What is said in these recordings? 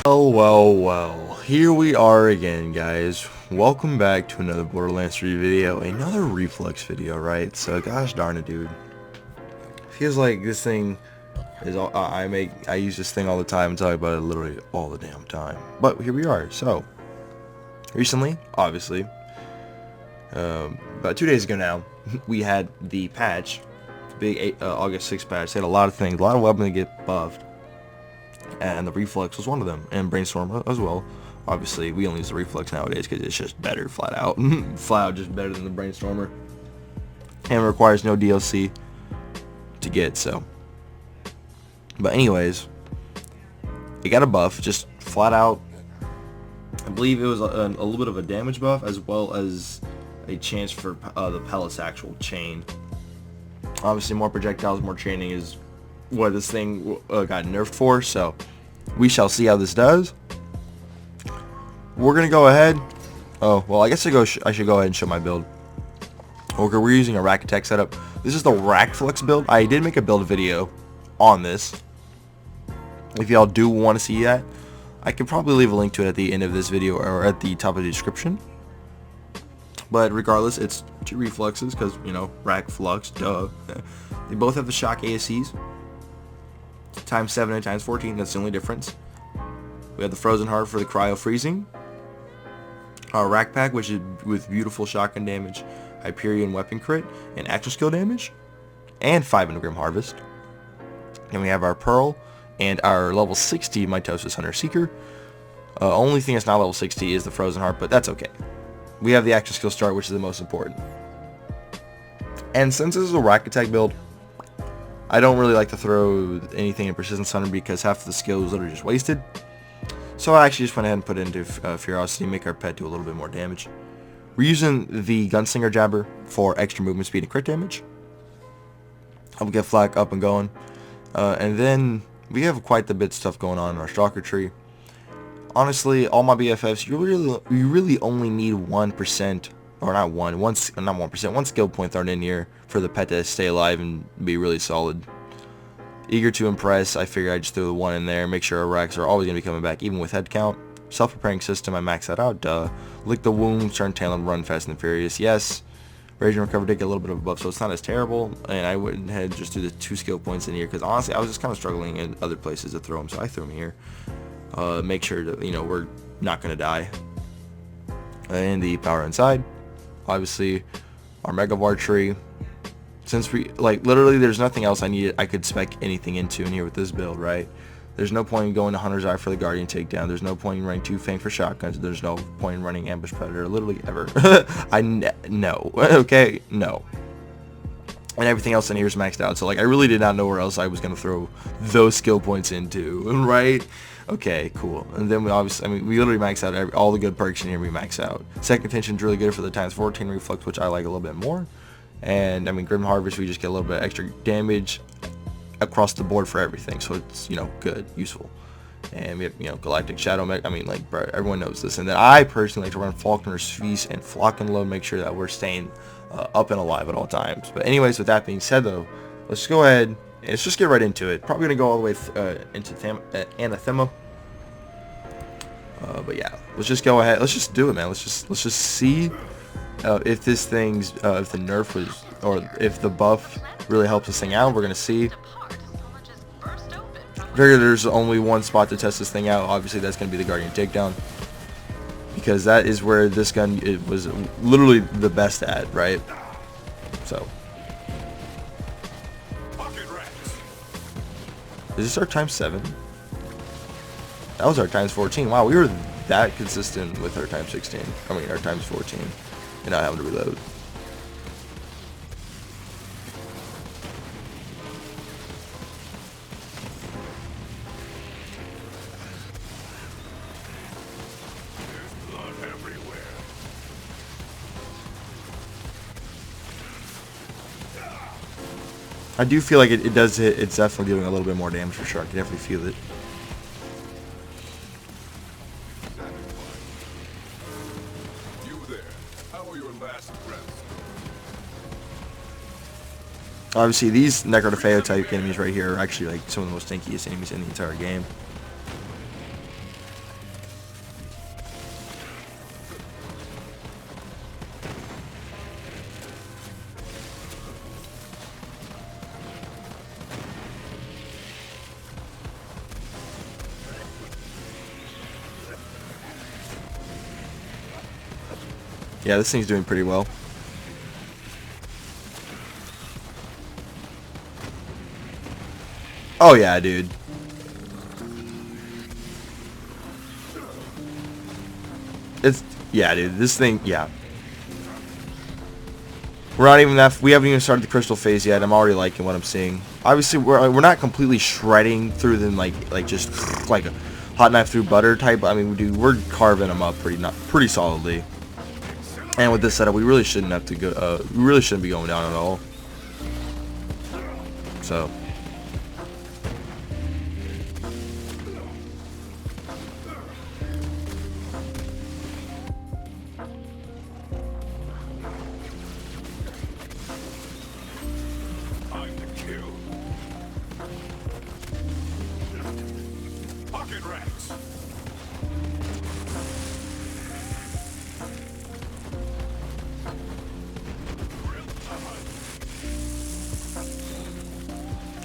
Well, here we are again, guys. Welcome back to another Borderlands 3 video, another Reflux video, right? So, gosh darn it, dude. Feels like this thing is all, I use this thing all the time and talk about it literally all the damn time. But here we are. So, recently, obviously, about 2 days ago now, we had the patch, big August 6th patch. They had a lot of things, a lot of weapons to get buffed. And the Reflux was one of them, and Brainstorm as well. Obviously, we only use the Reflux nowadays because it's just better, flat out. Flat out just better than the Brainstormer. And it requires no DLC to get, so. But anyways, it got a buff, just flat out. I believe it was a little bit of a damage buff, as well as a chance for the pellet's actual chain. Obviously, more projectiles, more chaining is what this thing got nerfed for, so we shall see how this does. We're gonna go ahead. Oh well, I guess I should go ahead and show my build. Okay, we're using a rack attack setup. This is the Rakkflux build. I did make a build video on this. If y'all do want to see that, I could probably leave a link to it at the end of this video or at the top of the description. But regardless, it's two refluxes because, you know, Rakkflux, duh. They both have the shock ASEs. Times 7 and times 14, that's the only difference. We have the Frozen Heart for the cryo freezing. Our rack pack, which is with beautiful shotgun damage, Hyperion weapon crit, and action skill damage, and 5 Engram harvest. And we have our Pearl and our level 60 Mitosis Hunter Seeker. Only thing that's not level 60 is the Frozen Heart, but that's okay. We have the action skill start, which is the most important. And since this is a rack attack build, I don't really like to throw anything in Persistence Hunter because half of the skill is literally just wasted. So I actually just went ahead and put it into Ferocity, make our pet do a little bit more damage. We're using the Gunslinger Jabber for extra movement speed and crit damage. I'll get Flak up and going. And then we have quite the bit of stuff going on in our Stalker tree. Honestly, all my BFFs, you really only need 1%. Or not 1%, one skill point thrown in here for the pet to stay alive and be really solid. Eager to impress, I figure I just threw the 1 in there, make sure our racks are always going to be coming back, even with head count. Self-preparing system, I max that out, duh. Lick the wounds, turn tail, and run fast and furious, yes. Rage and recover did get a little bit of a buff, so it's not as terrible. And I went ahead and just do the 2 skill points in here, because honestly, I was just kind of struggling in other places to throw them, so I threw them here. Make sure that, you know, we're not going to die. And the power inside. Obviously, our Megavar tree. Since we, like, literally there's nothing else I could spec anything into in here with this build, right? There's no point in going to Hunter's Eye for the Guardian takedown. There's no point in running 2 Fang for shotguns. There's no point in running Ambush Predator, literally ever. No. Okay, no. And everything else in here is maxed out. So, like, I really did not know where else I was going to throw those skill points into, right? Okay, cool. And then we obviously, we literally max out all the good perks in here. We max out. Second Tension's really good for the times 14 reflux, which I like a little bit more. And Grim Harvest, we just get a little bit extra damage across the board for everything. So it's, you know, good, useful. And we have, you know, Galactic Shadow Mech. Like, bro, everyone knows this. And then I personally like to run Falconer's Feast and Flock and Load, make sure that we're staying up and alive at all times. But anyways, with that being said, though, let's go ahead and let's just get right into it. Probably gonna go all the way into Anathema. But yeah, let's just go ahead. Let's just do it, man. Let's just see if this thing's if the nerf was, or if the buff really helps this thing out. We're gonna see. Figure there's only one spot to test this thing out. Obviously, that's gonna be the Guardian takedown, because that is where this gun was literally the best at, right? So, is this our times 7? That was our times 14. Wow, we were that consistent with our times 16. Our times 14, and not having to reload. I do feel like it does hit. It's definitely doing a little bit more damage for sure. I can definitely feel it. Obviously, these Necrodefeo type enemies right here are actually like some of the most tankiest enemies in the entire game. Yeah, this thing's doing pretty well. Oh yeah, dude. Yeah, dude. This thing, yeah. We're not even that. We haven't even started the crystal phase yet. I'm already liking what I'm seeing. Obviously, we're not completely shredding through them like just like a hot knife through butter type. I mean, we're carving them up pretty solidly. And with this setup, we really shouldn't have to go. We really shouldn't be going down at all. So.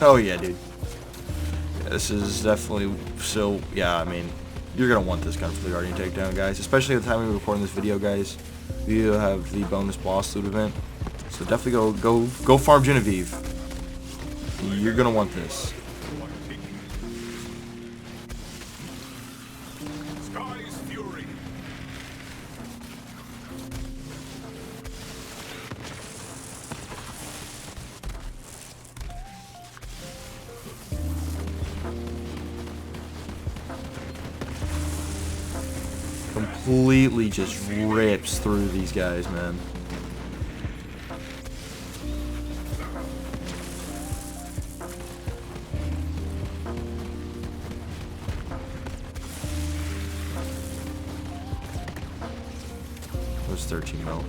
Oh yeah, dude. Yeah, this is definitely so. Yeah, I mean, you're gonna want this gun for the Guardian takedown, guys. Especially at the time we were recording this video, guys. We do have the bonus boss loot event, so definitely go farm Genevieve. You're gonna want this. Completely just rips through these guys, man. It was 13 mil.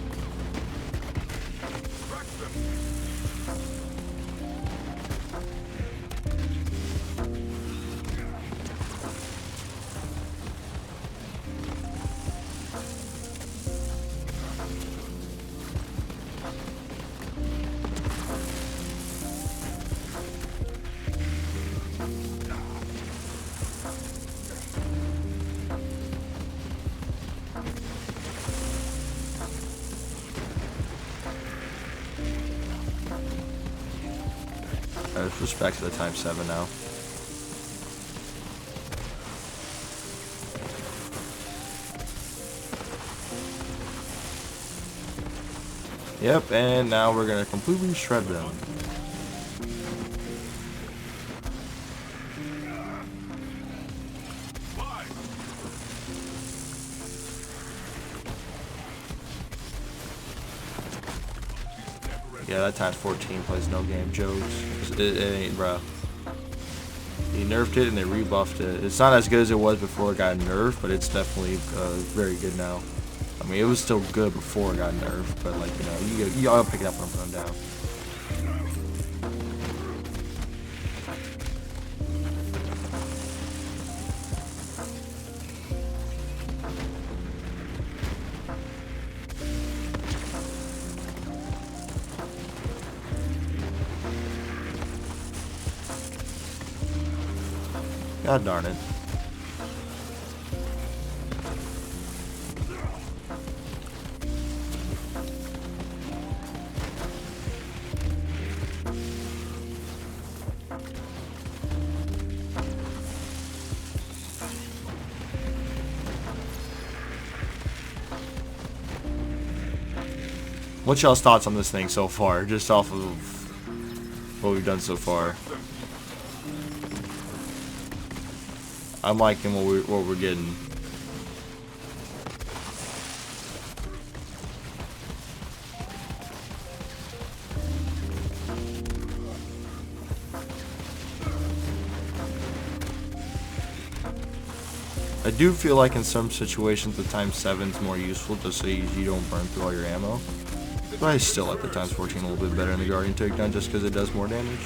Let's switch back to the times 7 now. Yep, and now we're gonna completely shred them. Yeah, that times 14 plays no game jokes. It ain't, bro. He nerfed it and they rebuffed it. It's not as good as it was before it got nerfed, but it's definitely very good now. I mean, it was still good before it got nerfed, but like, you know, you all pick it up when I'm going down. God darn it. What's y'all's thoughts on this thing so far, just off of what we've done so far? I'm liking what we're getting. I do feel like in some situations the times 7 is more useful just so you don't burn through all your ammo. But I still like the times 14 a little bit better in the Guardian takedown just because it does more damage.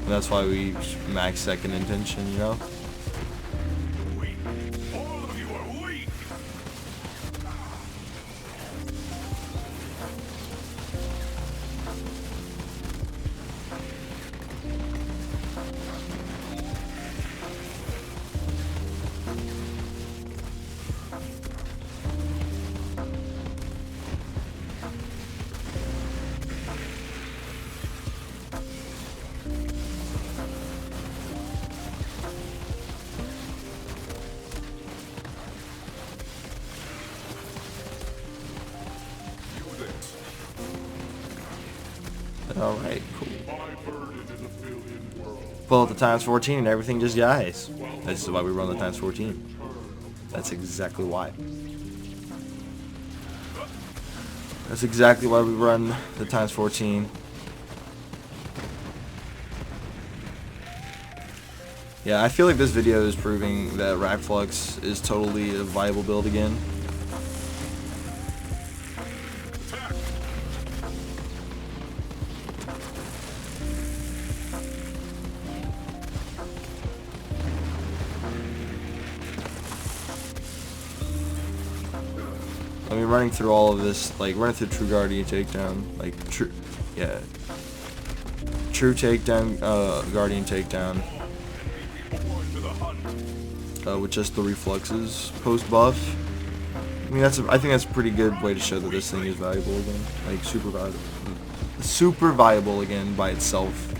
And that's why we max second intention, you know? All of you are weak. Alright, cool. Pull out the times 14 and everything just dies. That's why we run the times 14. That's exactly why. That's exactly why we run the times 14. Yeah, I feel like this video is proving that Rakkflux is totally a viable build again. I mean, running through all of this, like running through True Guardian Takedown, like true takedown, Guardian Takedown, with just the reflexes post buff. I mean, I think that's a pretty good way to show that this thing is valuable again, like super viable again by itself.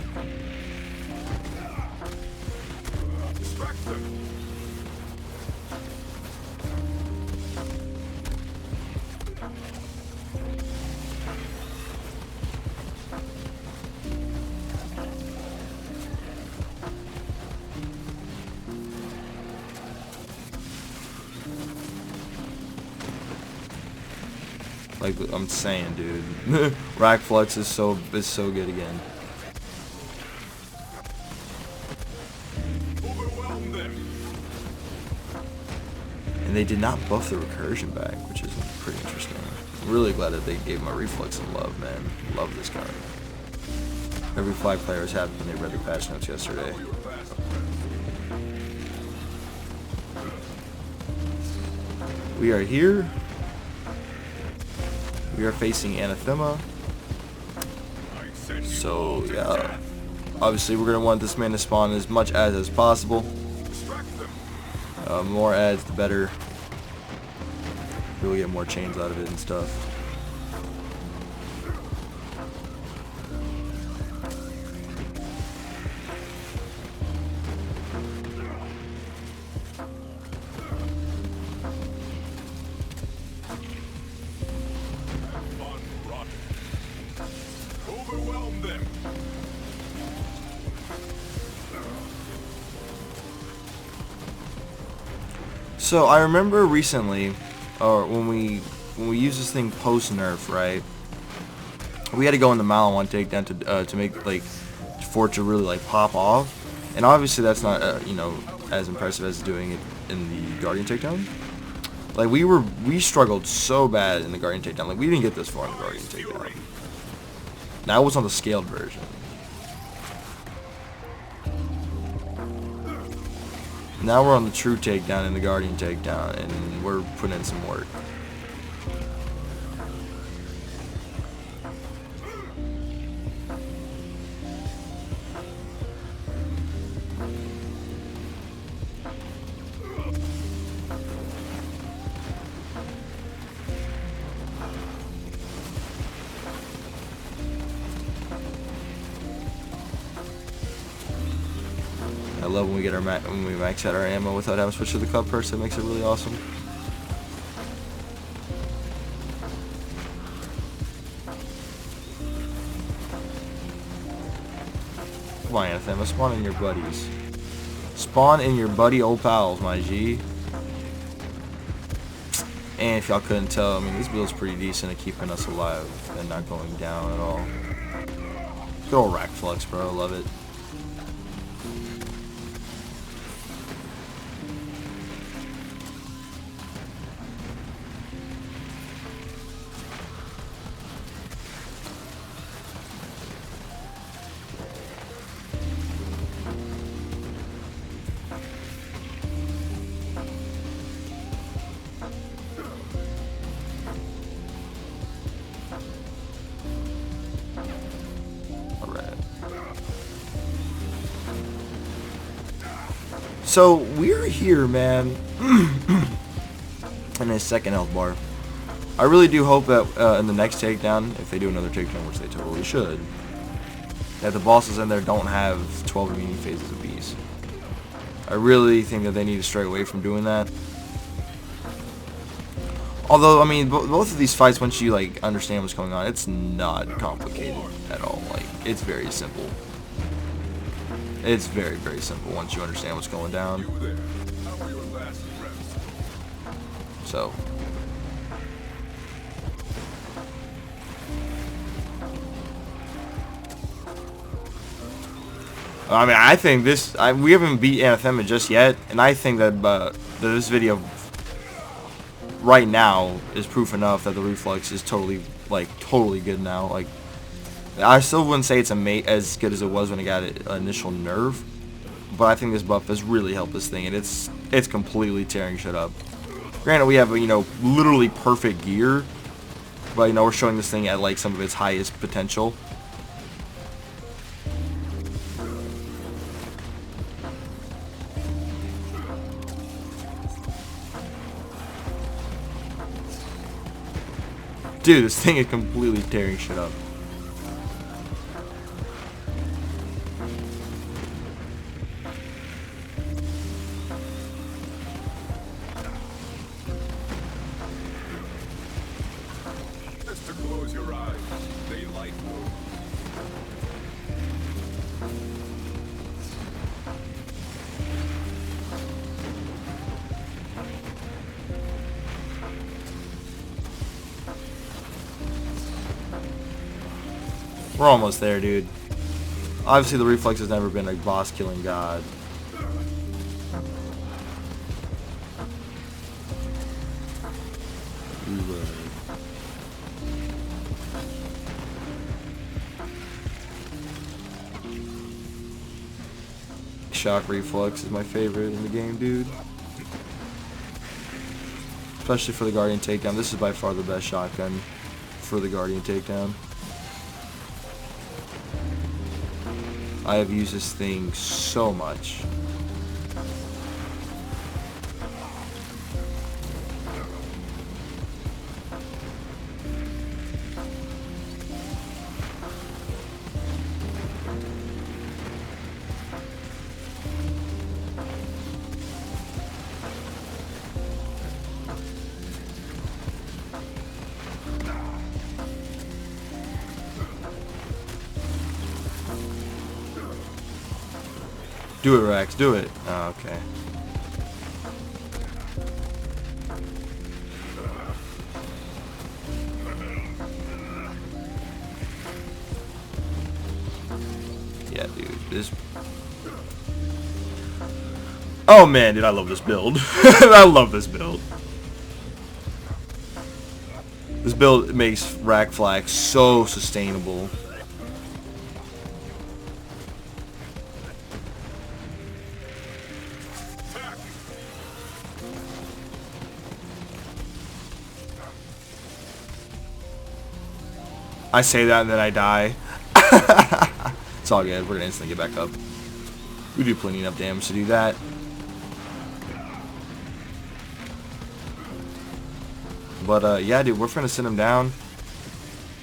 Like I'm saying, dude, Rakkflux is so good again. And they did not buff the recursion back, which is pretty interesting. I'm really glad that they gave my reflex some love, man. Love this card. Every Flak player was happy when they read the patch notes yesterday. We are here. We are facing Anathema. So, yeah. Obviously, we're going to want this man to spawn as much ads as possible. More ads, the better. We'll get more chains out of it and stuff. So I remember recently, or when we used this thing post nerf, right? We had to go in the Malin one takedown to make like for it to really like pop off, and obviously that's not you know, as impressive as doing it in the Guardian takedown. Like we struggled so bad in the Guardian takedown. Like we didn't get this far in the Guardian takedown. Now it was on the scaled version. Now we're on the true takedown and the Guardian takedown, and we're putting in some work. I love when we get when we max out our ammo without having to switch to the club purse. That makes it really awesome. Come on, Anathema, spawn in your buddies. Spawn in your buddy old pals, my G. And if y'all couldn't tell, I mean, this build's pretty decent at keeping us alive and not going down at all. Good old Rakkflux, bro. I love it. So we're here, man, in a second health bar. I really do hope that in the next takedown, if they do another takedown, which they totally should, that the bosses in there don't have 12 remaining phases apiece. I really think that they need to stray away from doing that. Although, I mean, both of these fights, once you, like, understand what's going on, it's not complicated at all. Like, it's very simple. It's very, very simple once you understand what's going down. So. I mean, I think this, we haven't beat Anathema just yet, and I think that this video right now is proof enough that the Reflux is totally good now. Like, I still wouldn't say it's as good as it was when it got an initial nerf, but I think this buff has really helped this thing, and it's completely tearing shit up. Granted, we have, you know, literally perfect gear, but, you know, we're showing this thing at, like, some of its highest potential. Dude, this thing is completely tearing shit up. Just to close your eyes, daylight move. We're almost there, dude. Obviously, the Reflux has never been a boss-killing god. Shock Reflux is my favorite in the game, dude. Especially for the Guardian Takedown. This is by far the best shotgun for the Guardian Takedown. I have used this thing so much. Do it, Rex. Do it. Oh, okay. Yeah, dude. This. Oh man, dude, I love this build. I love this build. This build makes Rakkflux so sustainable. I say that and then I die. It's all good. We're gonna instantly get back up. We do plenty enough damage to do that. But yeah, dude, we're gonna send him down.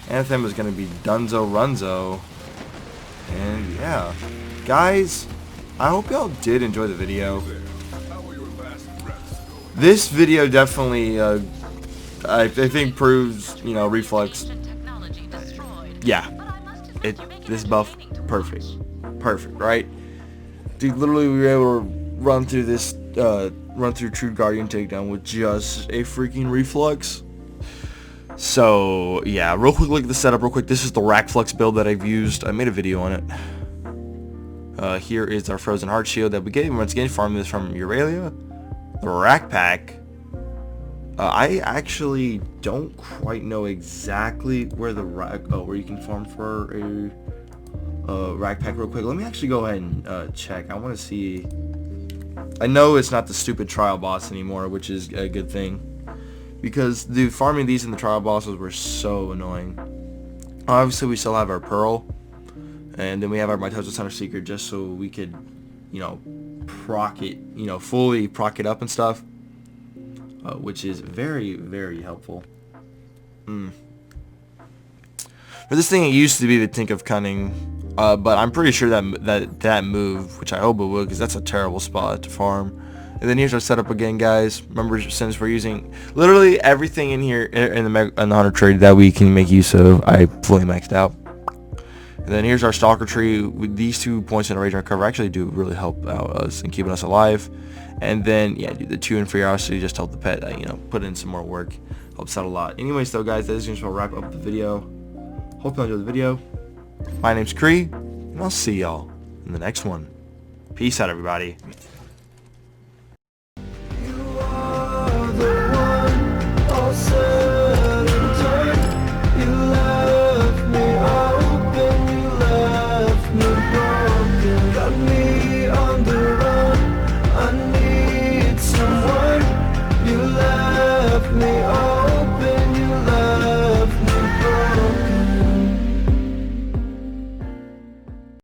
Anthem is gonna be Dunzo Runzo. And yeah, guys, I hope y'all did enjoy the video. This video definitely, I think proves, you know, Reflux. Yeah, this buff, perfect, right? Dude, literally we were able to run through this, run through True Guardian Takedown with just a freaking Reflux. So yeah, real quick, look at the setup real quick. This is the Rakkflux build that I've used. I made a video on it. Here is our Frozen Heart Shield that we gave. Once again, farming this from Euralia. The Rack Pack. I actually don't quite know exactly where the where you can farm for a Rack Pack real quick. Let me actually go ahead and check. I want to see. I know it's not the stupid trial boss anymore, which is a good thing, because dude, farming these in the trial bosses were so annoying. Obviously, we still have our Pearl, and then we have our Mitosis Center Secret just so we could, you know, proc it, you know, fully proc it up and stuff. Which is very, very helpful. For this thing, it used to be the Tink of Cunning, but I'm pretty sure that move, which I hope it will, because that's a terrible spot to farm, And then here's our setup again, guys. Remember, since we're using literally everything in here in the hunter tree that we can make use of, I fully maxed out. And then here's our stalker tree. With these 2 points in a rage recover actually do really help out us in keeping us alive. And then yeah, do the 2 inferiority just help the pet, you know, put in some more work. Helps out a lot. Anyways, though, guys, that is going to wrap up the video. Hope you enjoyed the video. My name's Kree, and I'll see y'all in the next one. Peace out, everybody.